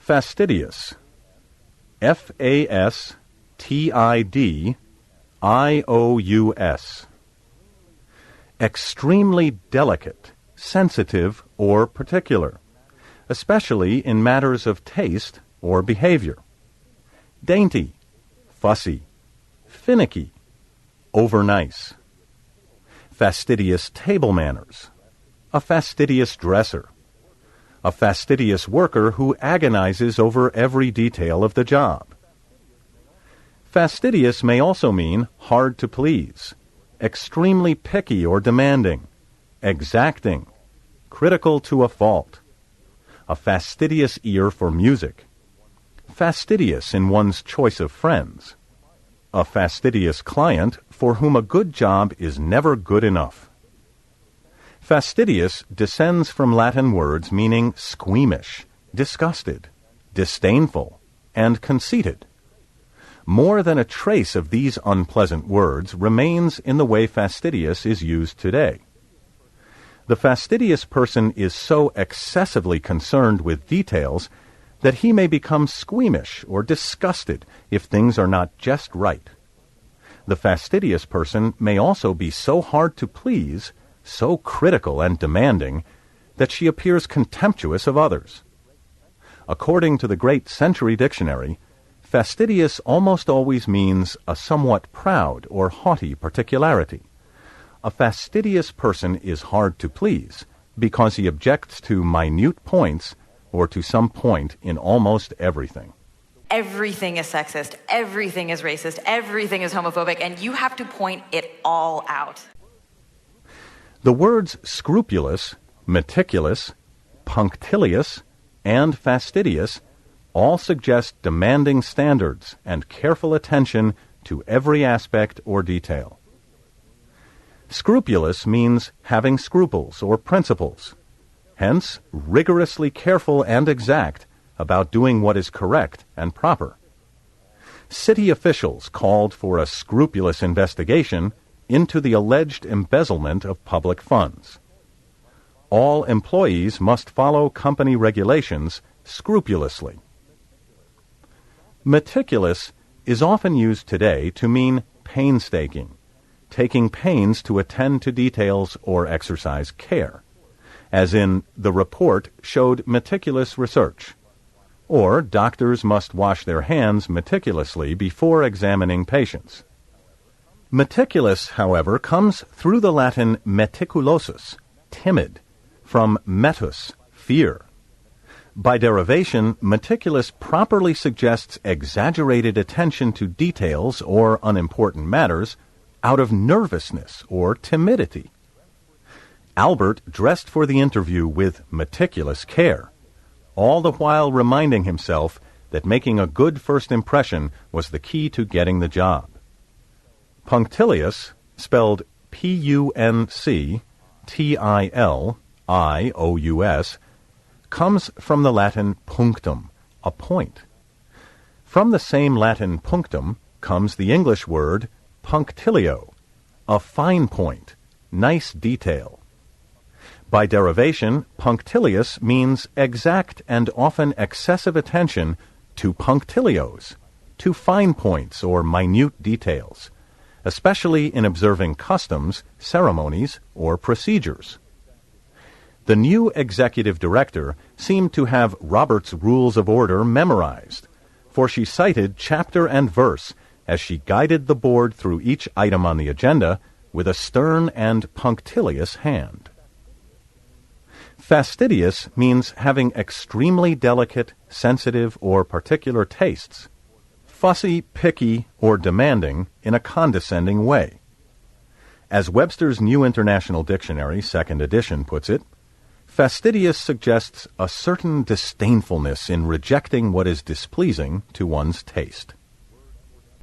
Fastidious. F-A-S-T-I-D-I-O-U-S. Extremely delicate, sensitive, or particular, especially in matters of taste or behavior. Dainty, fussy, finicky, overnice. Fastidious table manners. A fastidious dresser. A fastidious worker who agonizes over every detail of the job. Fastidious may also mean hard to please, extremely picky or demanding, exacting, critical to a fault, a fastidious ear for music, fastidious in one's choice of friends, a fastidious client for whom a good job is never good enough. Fastidious descends from Latin words meaning squeamish, disgusted, disdainful, and conceited. More than a trace of these unpleasant words remains in the way fastidious is used today. The fastidious person is so excessively concerned with details that he may become squeamish or disgusted if things are not just right. The fastidious person may also be so hard to please, so critical and demanding, that she appears contemptuous of others. According to the Great Century Dictionary, fastidious almost always means a somewhat proud or haughty particularity. A fastidious person is hard to please because he objects to minute points or to some point in almost everything. Everything is sexist, everything is racist, everything is homophobic, and you have to point it all out. The words scrupulous, meticulous, punctilious, and fastidious all suggest demanding standards and careful attention to every aspect or detail. Scrupulous means having scruples or principles, hence rigorously careful and exact about doing what is correct and proper. City officials called for a scrupulous investigation into the alleged embezzlement of public funds. All employees must follow company regulations scrupulously. Meticulous is often used today to mean painstaking, taking pains to attend to details or exercise care, as in the report showed meticulous research, or doctors must wash their hands meticulously before examining patients. Meticulous, however, comes through the Latin meticulosus, timid, from metus, fear. By derivation, meticulous properly suggests exaggerated attention to details or unimportant matters out of nervousness or timidity. Albert dressed for the interview with meticulous care, all the while reminding himself that making a good first impression was the key to getting the job. Punctilious, spelled Punctilious, comes from the Latin punctum, a point. From the same Latin punctum comes the English word punctilio, a fine point, nice detail. By derivation, punctilious means exact and often excessive attention to punctilios, to fine points or minute details, especially in observing customs, ceremonies, or procedures. The new executive director seemed to have Robert's Rules of Order memorized, for she cited chapter and verse as she guided the board through each item on the agenda with a stern and punctilious hand. Fastidious means having extremely delicate, sensitive, or particular tastes, fussy, picky, or demanding in a condescending way. As Webster's New International Dictionary, 2nd edition, puts it, fastidious suggests a certain disdainfulness in rejecting what is displeasing to one's taste.